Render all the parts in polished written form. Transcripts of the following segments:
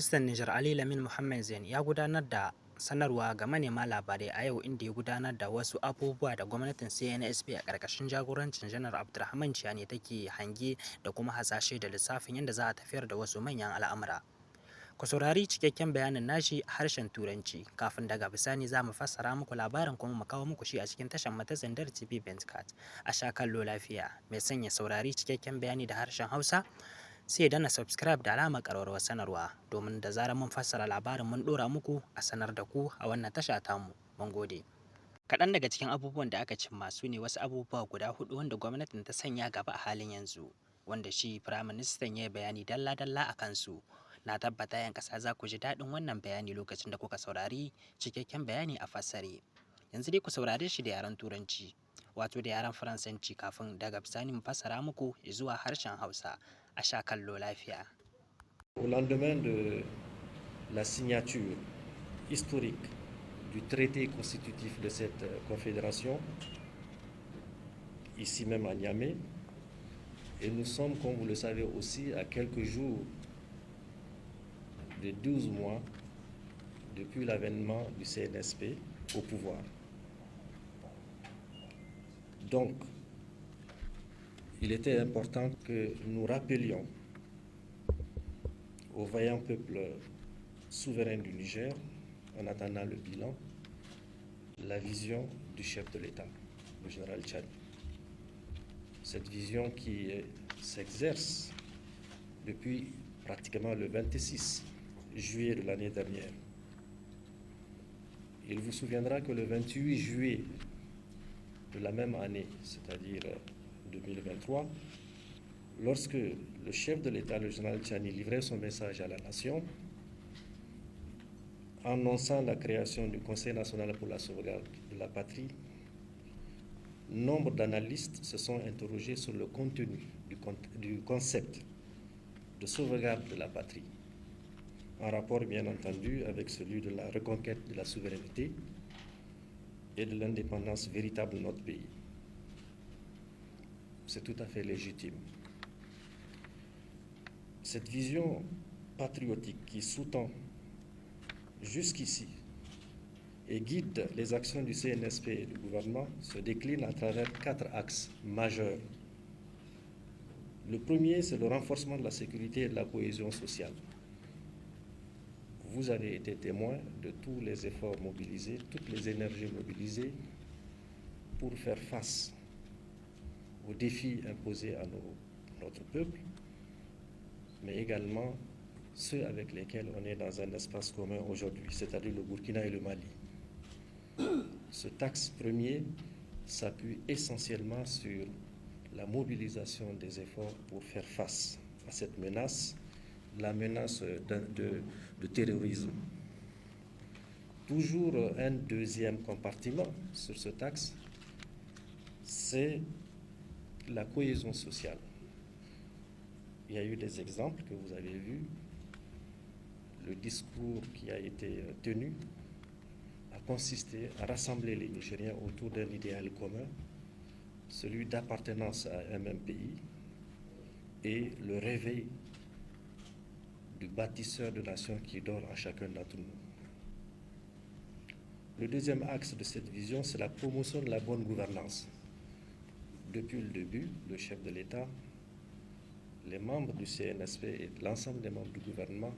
Firaministan Nijar Ali Lamin Mohammed Zain ya gudanar da sanarwa ga manema labarai a yau inda ya gudanar da wasu abubuwa da gwamnatin CNSP a ƙarƙashin jagorancin Janar Abdurrahman Chiani take hange da kuma hasashe da lissafin yadda za a tafiyar da wasu manyan al'amura. Ku saurari cikakken bayanin nashi a harshen Turanci kafin daga bisani za mu fassara muku labarin kuma mu kawo muku shi a cikin tashar mata Zandar TV Bentcat. A sha kallo lafiya. Mai sanya saurari cikakken bayani da harshen Hausa sai dana subscribe da alamar ƙararrawar sanarwa domin da zarar mun fassara labarin mun ɗora muku a sanar da ku a wannan tasha tamu. Mun gode. Kaɗan daga cikin abubuwan da aka cimma su ne wasu abubuwa guda huɗu wanda gwamnatin ta sanya gaba a halin yanzu, wanda shi Firaministan ya yi bayani dalla-dalla a kansu. Na tabbata 'yan ƙasa za ku ji daɗin wannan bayani lokacin da kuka saurari cikakken bayani a fassare. Yanzu dai ku saurare shi da yaren Turanci, wato da yaren Faransanci kafin daga bisani mu fassara muku zuwa harshen Hausa. A sha kallo lafiya. Au lendemain de la signature historique du traité constitutif de cette confédération, ici même à Niamey, et nous sommes, comme vous le savez aussi, à quelques jours de 12 mois depuis l'avènement du CNSP au pouvoir. Donc, il était important que nous rappelions au vaillant peuple souverain du Niger, en attendant le bilan, la vision du chef de l'État, le général Chiani. Cette vision qui s'exerce depuis pratiquement le 26 juillet de l'année dernière. Il vous souviendra que le 28 juillet de la même année, c'est-à-dire 2023, lorsque le chef de l'État, le général Chiani, livrait son message à la nation, annonçant la création du Conseil national pour la sauvegarde de la patrie, nombre d'analystes se sont interrogés sur le contenu du concept de sauvegarde de la patrie, en rapport bien entendu avec celui de la reconquête de la souveraineté et de l'indépendance véritable de notre pays. C'est tout à fait légitime. Cette vision patriotique qui sous-tend jusqu'ici et guide les actions du CNSP et du gouvernement se décline à travers 4 axes majeurs. Le premier, c'est le renforcement de la sécurité et de la cohésion sociale. Vous avez été témoin de tous les efforts mobilisés, toutes les énergies mobilisées pour faire face aux défis imposés à notre peuple, mais également ceux avec lesquels on est dans un espace commun aujourd'hui, c'est-à-dire le Burkina et le Mali. Ce axe premier s'appuie essentiellement sur la mobilisation des efforts pour faire face à cette menace, la menace de terrorisme. Toujours un deuxième compartiment sur ce axe, c'est la cohésion sociale. Il y a eu des exemples que vous avez vus. Le discours qui a été tenu a consisté à rassembler les Nigériens autour d'un idéal commun, celui d'appartenance à un même pays et le réveil du bâtisseur de nation qui dort en chacun d'entre nous. Le deuxième axe de cette vision, c'est la promotion de la bonne gouvernance. Depuis le début, le chef de l'État, les membres du CNSP et l'ensemble des membres du gouvernement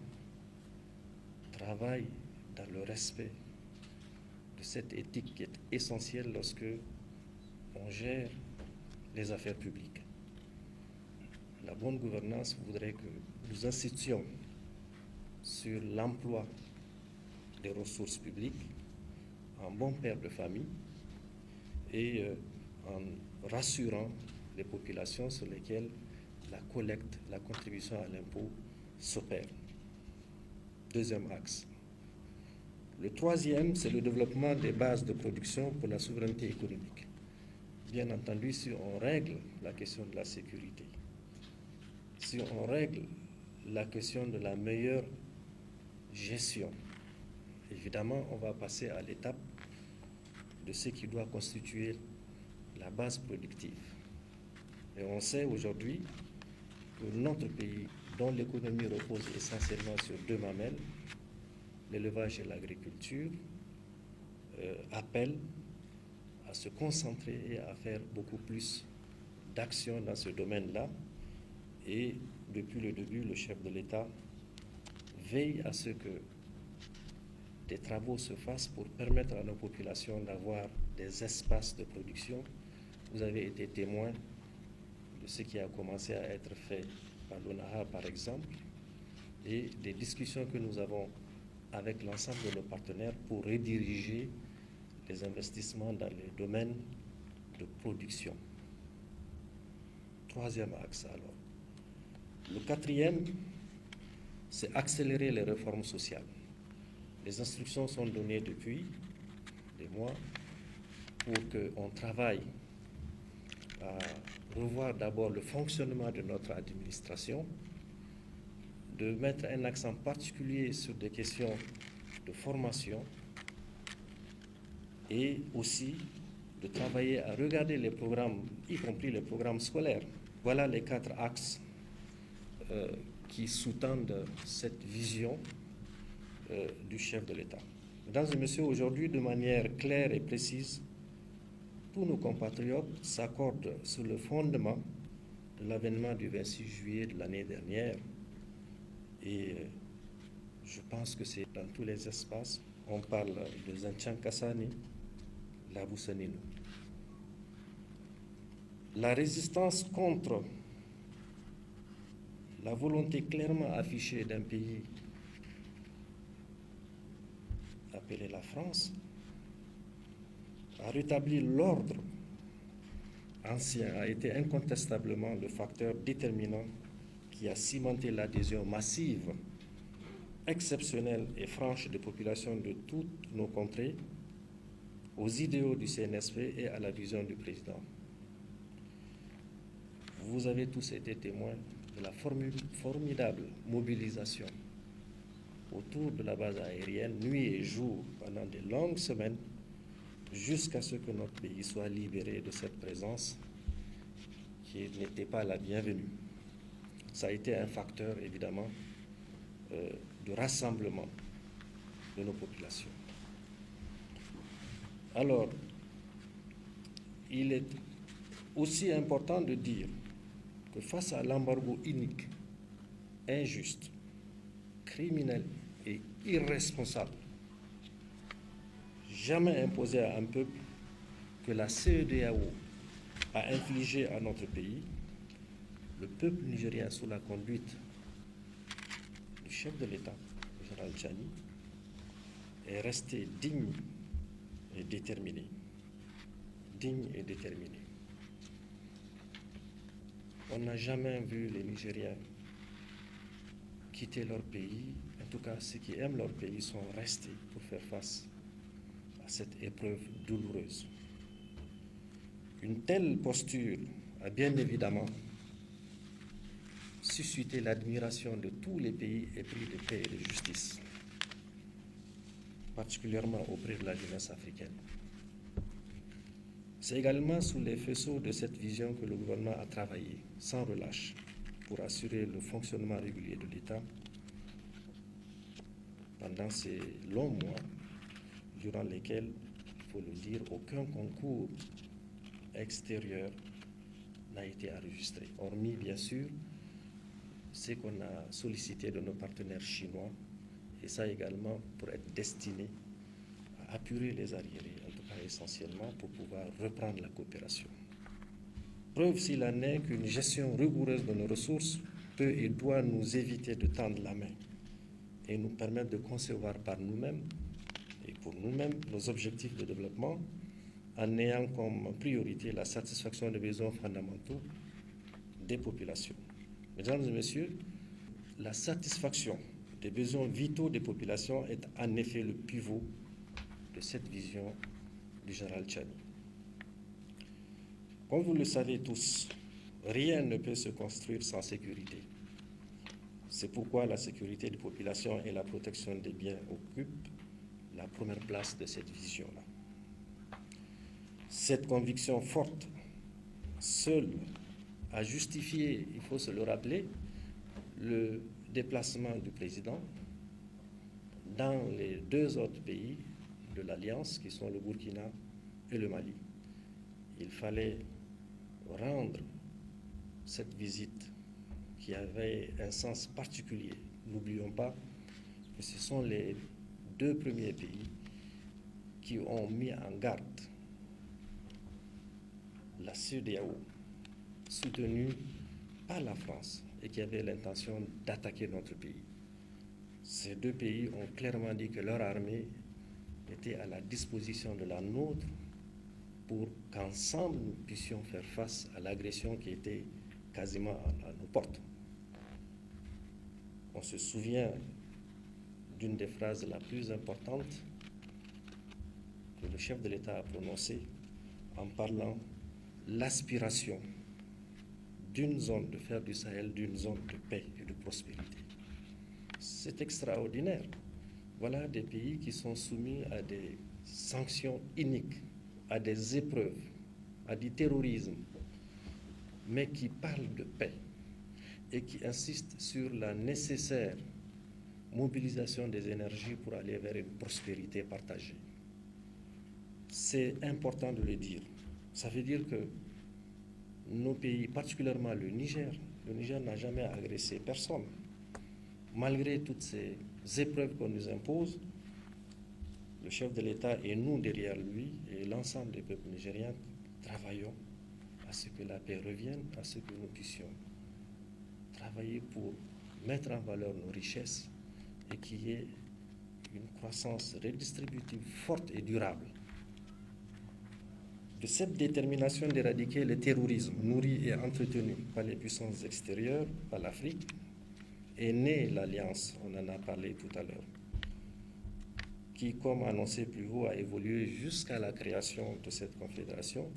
travaillent dans le respect de cette éthique qui est essentielle lorsque on gère les affaires publiques. La bonne gouvernance voudrait que nous insistions sur l'emploi des ressources publiques en bon père de famille et en rassurant les populations sur lesquelles la collecte, la contribution à l'impôt s'opère. Deuxième axe. Le troisième, c'est le développement des bases de production pour la souveraineté économique. Bien entendu, si on règle la question de la sécurité, si on règle la question de la meilleure gestion, évidemment, on va passer à l'étape de ce qui doit constituer la base productive. Et on sait aujourd'hui que notre pays dont l'économie repose essentiellement sur deux mamelles, l'élevage et l'agriculture, appelle à se concentrer et à faire beaucoup plus d'actions dans ce domaine-là. Et depuis le début, le chef de l'État veille à ce que des travaux se fassent pour permettre à nos populations d'avoir des espaces de production. Vous avez été témoin de ce qui a commencé à être fait par l'ONAHA, par exemple, et des discussions que nous avons avec l'ensemble de nos partenaires pour rediriger les investissements dans les domaines de production. Troisième axe alors. Le quatrième, c'est accélérer les réformes sociales. Les instructions sont données depuis des mois pour qu'on travaille à revoir d'abord le fonctionnement de notre administration, de mettre un accent particulier sur des questions de formation et aussi de travailler à regarder les programmes, y compris les programmes scolaires. Voilà les 4 axes qui sous-tendent cette vision du chef de l'État. Mesdames et messieurs, aujourd'hui, de manière claire et précise, tous nos compatriotes s'accordent sur le fondement de l'avènement du 26 juillet de l'année dernière. Et je pense que c'est dans tous les espaces. On parle de Zanchan Kassani, Labou Sanino. La résistance contre la volonté clairement affichée d'un pays appelé la France a rétabli l'ordre ancien, a été incontestablement le facteur déterminant qui a cimenté l'adhésion massive, exceptionnelle et franche des populations de toutes nos contrées aux idéaux du CNSP et à la vision du président. Vous avez tous été témoins de la formidable mobilisation autour de la base aérienne, nuit et jour, pendant de longues semaines, jusqu'à ce que notre pays soit libéré de cette présence qui n'était pas la bienvenue. Ça a été un facteur, évidemment, de rassemblement de nos populations. Alors, il est aussi important de dire que face à l'embargo inique, injuste, criminel et irresponsable, jamais imposé à un peuple, que la CEDEAO a infligé à notre pays, le peuple nigérien sous la conduite du chef de l'État, le général Tchani, est resté digne et déterminé. Digne et déterminé. On n'a jamais vu les Nigériens quitter leur pays. En tout cas, ceux qui aiment leur pays sont restés pour faire face à cette épreuve douloureuse. Une telle posture a bien évidemment suscité l'admiration de tous les pays épris de paix et de justice, particulièrement auprès de la jeunesse africaine. C'est également sous les faisceaux de cette vision que le gouvernement a travaillé sans relâche pour assurer le fonctionnement régulier de l'État pendant ces longs mois durant lesquels, il faut le dire, aucun concours extérieur n'a été enregistré, hormis bien sûr ce qu'on a sollicité de nos partenaires chinois, et ça également pour être destiné à apurer les arriérés, en tout cas essentiellement pour pouvoir reprendre la coopération. Preuve s'il en est qu'une gestion rigoureuse de nos ressources peut et doit nous éviter de tendre la main et nous permettre de concevoir par nous-mêmes et pour nous-mêmes nos objectifs de développement en ayant comme priorité la satisfaction des besoins fondamentaux des populations. Mesdames et messieurs, la satisfaction des besoins vitaux des populations est en effet le pivot de cette vision du général Tchani. Comme vous le savez tous, rien ne peut se construire sans sécurité. C'est pourquoi la sécurité des populations et la protection des biens occupent la première place de cette vision-là. Cette conviction forte, seule, a justifié, il faut se le rappeler, le déplacement du président dans les deux autres pays de l'Alliance, qui sont le Burkina et le Mali. Il fallait rendre cette visite qui avait un sens particulier. N'oublions pas que ce sont les deux premiers pays qui ont mis en garde la CEDEAO, soutenue par la France et qui avait l'intention d'attaquer notre pays. Ces deux pays ont clairement dit que leur armée était à la disposition de la nôtre pour qu'ensemble nous puissions faire face à l'agression qui était quasiment à nos portes. On se souvient d'une des phrases la plus importantes que le chef de l'État a prononcée en parlant l'aspiration d'une zone, de faire du Sahel d'une zone de paix et de prospérité. C'est extraordinaire. Voilà des pays qui sont soumis à des sanctions iniques, à des épreuves, à du terrorisme, mais qui parlent de paix et qui insistent sur la nécessaire mobilisation des énergies pour aller vers une prospérité partagée. C'est important de le dire. Ça veut dire que nos pays, particulièrement le Niger n'a jamais agressé personne. Malgré toutes ces épreuves qu'on nous impose, le chef de l'État et nous derrière lui et l'ensemble des peuples nigériens travaillons à ce que la paix revienne, à ce que nous puissions travailler pour mettre en valeur nos richesses et qu'il y ait une croissance redistributive forte et durable. De cette détermination d'éradiquer le terrorisme nourri et entretenu par les puissances extérieures, par l'Afrique, est née l'Alliance, on en a parlé tout à l'heure, qui, comme annoncé plus haut, a évolué jusqu'à la création de cette confédération,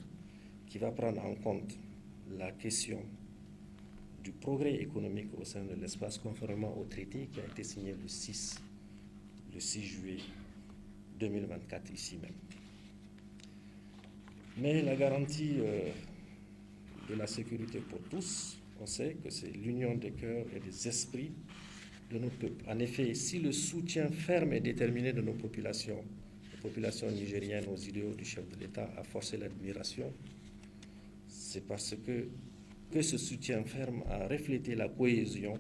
qui va prendre en compte la question du progrès économique au sein de l'espace, conformément au traité qui a été signé le 6 juillet 2024, ici même. Mais la garantie de la sécurité pour tous, on sait que c'est l'union des cœurs et des esprits de nos peuples. En effet, si le soutien ferme et déterminé de nos populations, les populations nigériennes aux idéaux du chef de l'État a forcé l'admiration, c'est parce que ce soutien ferme a reflété la cohésion,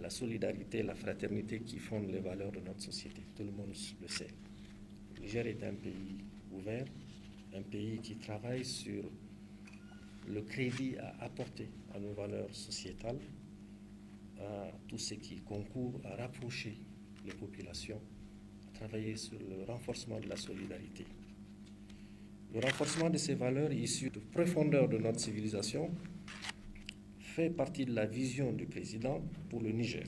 la solidarité, la fraternité qui fondent les valeurs de notre société. Tout le monde le sait. Le Niger est un pays ouvert, un pays qui travaille sur le crédit à apporter à nos valeurs sociétales, à tout ce qui concourt à rapprocher les populations, à travailler sur le renforcement de la solidarité. Le renforcement de ces valeurs issues de profondeur de notre civilisation fait partie de la vision du président pour le Niger.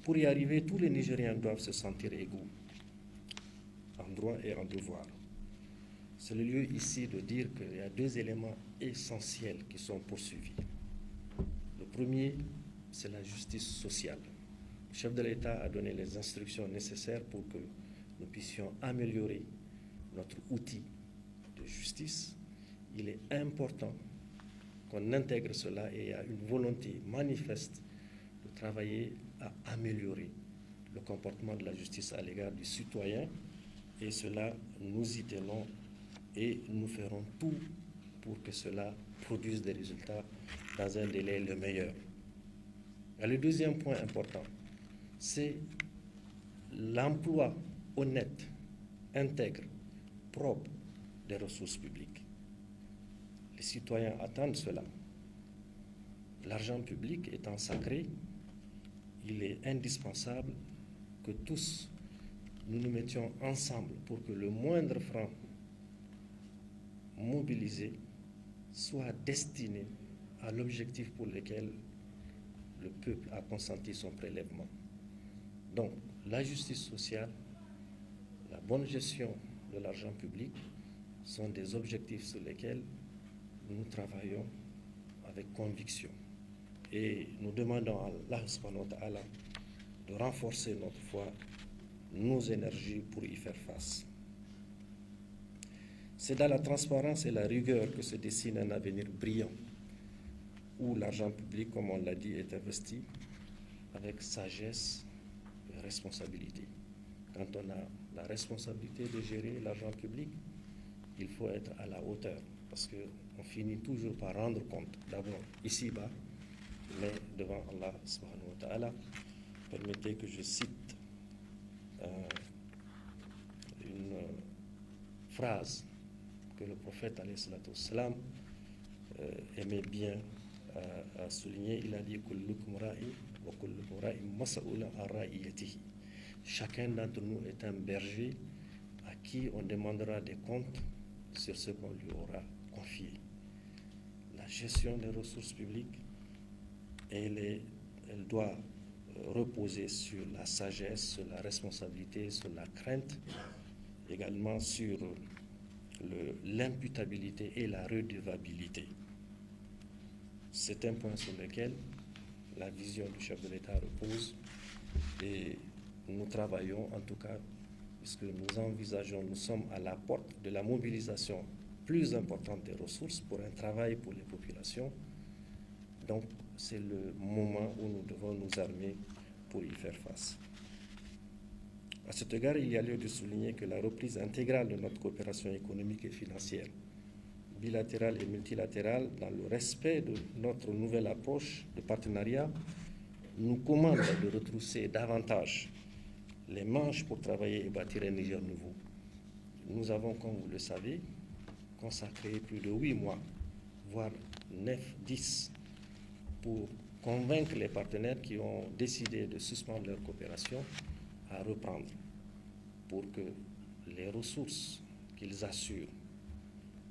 Pour y arriver, tous les Nigériens doivent se sentir égaux, en droit et en devoir. C'est le lieu ici de dire qu'il y a deux éléments essentiels qui sont poursuivis. Le premier, c'est la justice sociale. Le chef de l'État a donné les instructions nécessaires pour que nous puissions améliorer notre outil de justice. Il est important qu'on intègre cela et il y a une volonté manifeste de travailler à améliorer le comportement de la justice à l'égard du citoyen. Et cela, nous y tenons et nous ferons tout pour que cela produise des résultats dans un délai le meilleur. Et le deuxième point important, c'est l'emploi honnête, intègre, propre des ressources publiques. Les citoyens attendent cela. L'argent public étant sacré, il est indispensable que tous nous nous mettions ensemble pour que le moindre franc mobilisé soit destiné à l'objectif pour lequel le peuple a consenti son prélèvement. Donc, la justice sociale, la bonne gestion de l'argent public sont des objectifs sur lesquels nous travaillons avec conviction. Et nous demandons à Allah subhanahu wa ta'ala de renforcer notre foi, nos énergies pour y faire face. C'est dans la transparence et la rigueur que se dessine un avenir brillant, où l'argent public, comme on l'a dit, est investi avec sagesse et responsabilité. Quand on a la responsabilité de gérer l'argent public, il faut être à la hauteur, parce qu'on finit toujours par rendre compte, d'abord ici-bas, mais devant Allah subhanahu wa ta'ala. Permettez que je cite une phrase que le prophète alayhi salatu wassalam aimait bien à souligner. Il a dit kullukum ra'i wa kullukum ra'in mas'ulun an ra'iyatihi. Chacun d'entre nous est un berger à qui on demandera des comptes sur ce qu'on lui aura confié. La gestion des ressources publiques, elle doit reposer sur la sagesse, sur la responsabilité, sur la crainte, également sur l'imputabilité et la redevabilité. C'est un point sur lequel la vision du chef de l'État repose et nous travaillons en tout cas, puisque nous envisageons, nous sommes à la porte de la mobilisation plus importante des ressources pour un travail pour les populations. Donc c'est le moment où nous devons nous armer pour y faire face. À cet égard, il y a lieu de souligner que la reprise intégrale de notre coopération économique et financière, bilatérale et multilatérale, dans le respect de notre nouvelle approche de partenariat, nous commande de retrousser davantage les manches pour travailler et bâtir un Niger nouveau. Nous avons, comme vous le savez, consacré plus de 8 mois, voire 9, 10, pour convaincre les partenaires qui ont décidé de suspendre leur coopération à reprendre, pour que les ressources qu'ils assurent,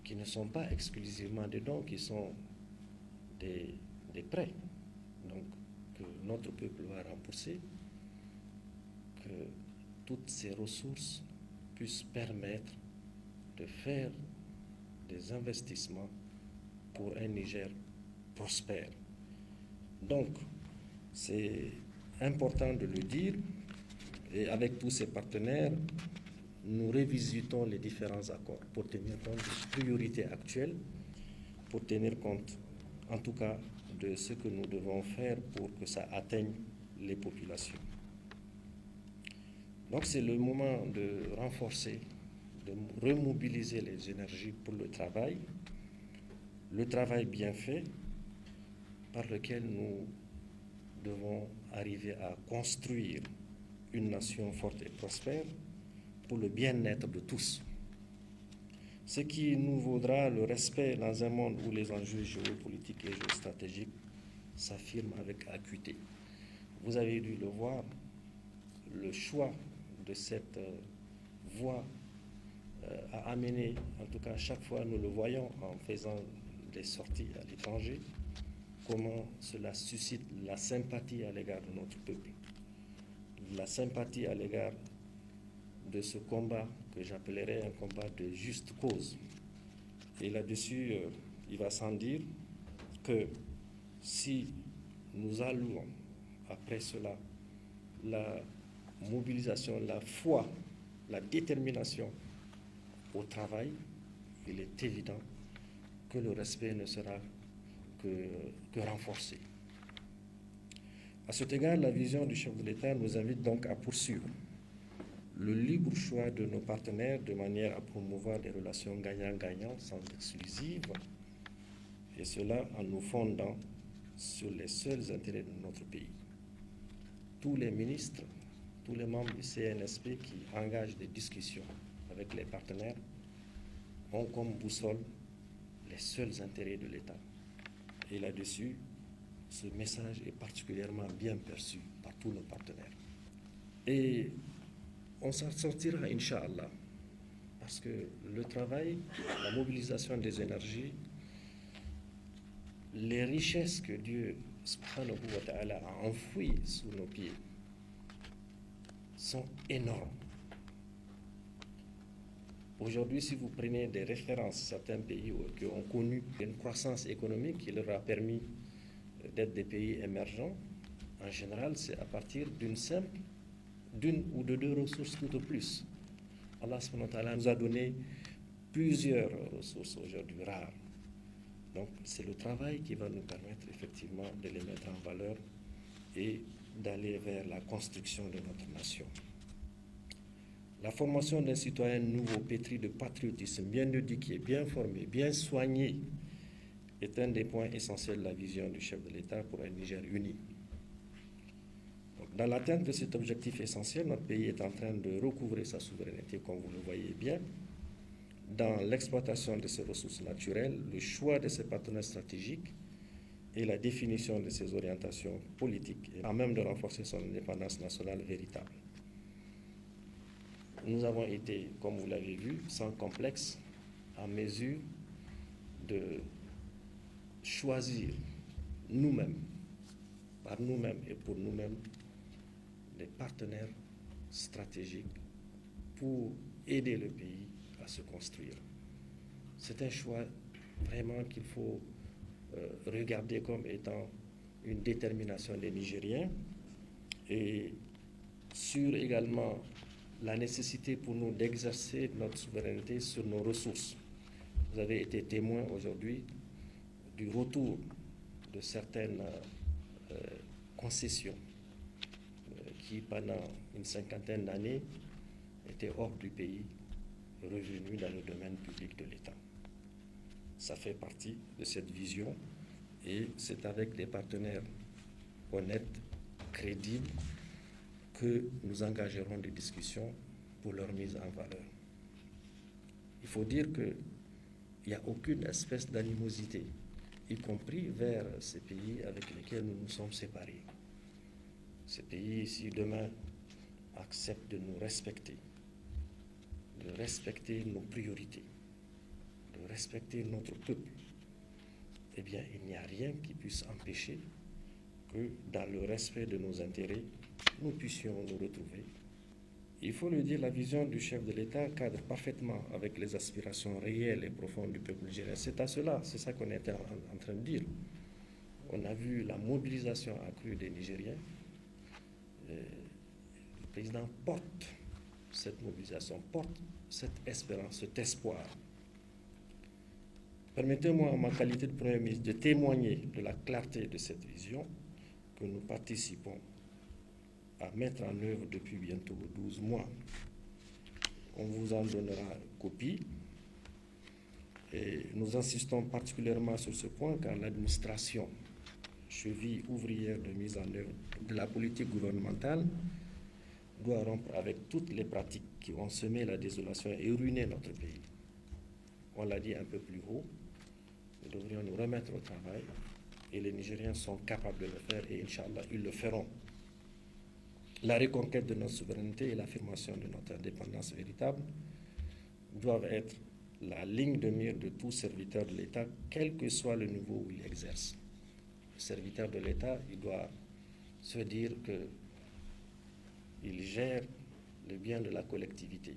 qui ne sont pas exclusivement des dons, qui sont des prêts, donc que notre peuple va rembourser, que toutes ces ressources puissent permettre de faire des investissements pour un Niger prospère. Donc, c'est important de le dire, et avec tous ces partenaires, nous révisitons les différents accords pour tenir compte des priorités actuelles, pour tenir compte, en tout cas, de ce que nous devons faire pour que ça atteigne les populations. Donc, c'est le moment de renforcer, de remobiliser les énergies pour le travail bien fait, par lequel nous devons arriver à construire une nation forte et prospère pour le bien-être de tous. Ce qui nous vaudra le respect dans un monde où les enjeux géopolitiques et géostratégiques s'affirment avec acuité. Vous avez dû le voir, le choix de cette voie a amené, en tout cas chaque fois nous le voyons en faisant des sorties à l'étranger, comment cela suscite la sympathie à l'égard de notre peuple, la sympathie à l'égard de ce combat que j'appellerais un combat de juste cause. Et là-dessus, il va sans dire que si nous allouons après cela la mobilisation, la foi, la détermination au travail, il est évident que le respect ne sera que renforcé. À cet égard, la vision du chef de l'État nous invite donc à poursuivre le libre choix de nos partenaires de manière à promouvoir des relations gagnant-gagnant sans exclusive, et cela en nous fondant sur les seuls intérêts de notre pays. Tous les ministres, tous les membres du CNSP qui engagent des discussions avec les partenaires ont comme boussole les seuls intérêts de l'État. Et là-dessus, ce message est particulièrement bien perçu par tous nos partenaires. Et on s'en sortira, Inch'Allah, parce que le travail, la mobilisation des énergies, les richesses que Dieu, subhanahu wa ta'ala, a enfouies sous nos pieds sont énormes. Aujourd'hui, si vous prenez des références, certains pays qui ont connu une croissance économique qui leur a permis d'être des pays émergents, en général, c'est à partir d'une ou de deux ressources tout au plus. Allah subhanahu wa ta'ala nous a donné plusieurs ressources aujourd'hui rares. Donc c'est le travail qui va nous permettre effectivement de les mettre en valeur et d'aller vers la construction de notre nation. La formation d'un citoyen nouveau, pétri de patriotisme, bien éduqué, bien formé, bien soigné, est un des points essentiels de la vision du chef de l'État pour un Niger uni. Donc, dans l'atteinte de cet objectif essentiel, notre pays est en train de recouvrer sa souveraineté, comme vous le voyez bien, dans l'exploitation de ses ressources naturelles, le choix de ses partenaires stratégiques et la définition de ses orientations politiques, et à même de renforcer son indépendance nationale véritable. Nous avons été, comme vous l'avez vu, sans complexe, en mesure de choisir nous-mêmes, par nous-mêmes et pour nous-mêmes, des partenaires stratégiques pour aider le pays à se construire. C'est un choix vraiment qu'il faut regarder comme étant une détermination des Nigériens et sur également la nécessité pour nous d'exercer notre souveraineté sur nos ressources. Vous avez été témoin aujourd'hui du retour de certaines concessions qui, pendant une cinquantaine d'années, étaient hors du pays, revenus dans le domaine public de l'État. Ça fait partie de cette vision et c'est avec des partenaires honnêtes, crédibles, que nous engagerons des discussions pour leur mise en valeur. Il faut dire qu'il n'y a aucune espèce d'animosité, y compris vers ces pays avec lesquels nous nous sommes séparés. Ces pays, si demain acceptent de nous respecter, de respecter nos priorités, de respecter notre peuple, eh bien, il n'y a rien qui puisse empêcher que, dans le respect de nos intérêts, nous puissions nous retrouver. Il faut le dire, la vision du chef de l'État cadre parfaitement avec les aspirations réelles et profondes du peuple nigérien. C'est à cela, c'est ça qu'on était en train de dire. On a vu la mobilisation accrue des Nigériens. Le président porte cette mobilisation, porte cette espérance, cet espoir. Permettez-moi, en ma qualité de Premier ministre, de témoigner de la clarté de cette vision que nous participons à mettre en œuvre depuis bientôt 12 mois. On vous en donnera copie et nous insistons particulièrement sur ce point car l'administration, cheville ouvrière de mise en œuvre de la politique gouvernementale, doit rompre avec toutes les pratiques qui ont semé la désolation et ruiné notre pays. On l'a dit un peu plus haut, nous devrions nous remettre au travail et les Nigériens sont capables de le faire et Inch'Allah, ils le feront. La reconquête de notre souveraineté et l'affirmation de notre indépendance véritable doivent être la ligne de mire de tout serviteur de l'État, quel que soit le niveau où il exerce. Le serviteur de l'État, il doit se dire qu'il gère le bien de la collectivité.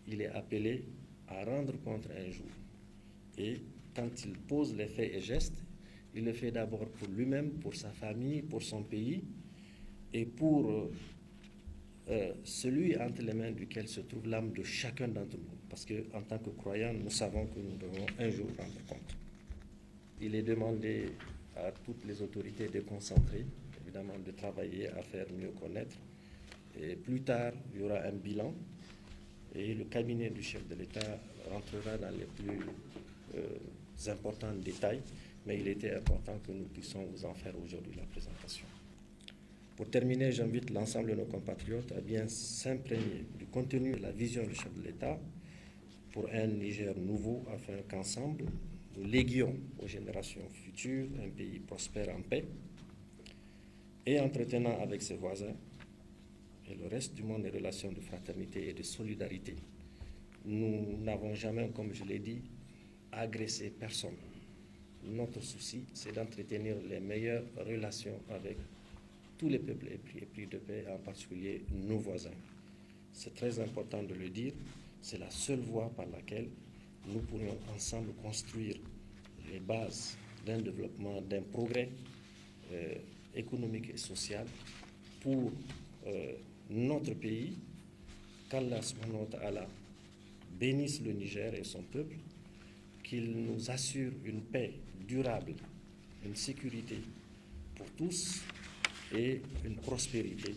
Il est appelé à rendre compte un jour. Et quand il pose les faits et gestes, il le fait d'abord pour lui-même, pour sa famille, pour son pays, et pour celui entre les mains duquel se trouve l'âme de chacun d'entre nous. Parce qu'en tant que croyants, nous savons que nous devons un jour rendre compte. Il est demandé à toutes les autorités déconcentrées, évidemment, de travailler à faire mieux connaître. Et plus tard, il y aura un bilan et le cabinet du chef de l'État rentrera dans les plus importants détails, mais il était important que nous puissions vous en faire aujourd'hui la présentation. Pour terminer, j'invite l'ensemble de nos compatriotes à bien s'imprégner du contenu de la vision du chef de l'État pour un Niger nouveau, afin qu'ensemble, nous léguions aux générations futures un pays prospère en paix et entretenant avec ses voisins et le reste du monde des relations de fraternité et de solidarité. Nous n'avons jamais, comme je l'ai dit, agressé personne. Notre souci, c'est d'entretenir les meilleures relations avec tous les peuples épris de paix, en particulier nos voisins. C'est très important de le dire, c'est la seule voie par laquelle nous pourrions ensemble construire les bases d'un développement, d'un progrès économique et social pour notre pays. Qu'Allah subhanahu wa ta'ala bénisse le Niger et son peuple, qu'il nous assure une paix durable, une sécurité pour tous et une prospérité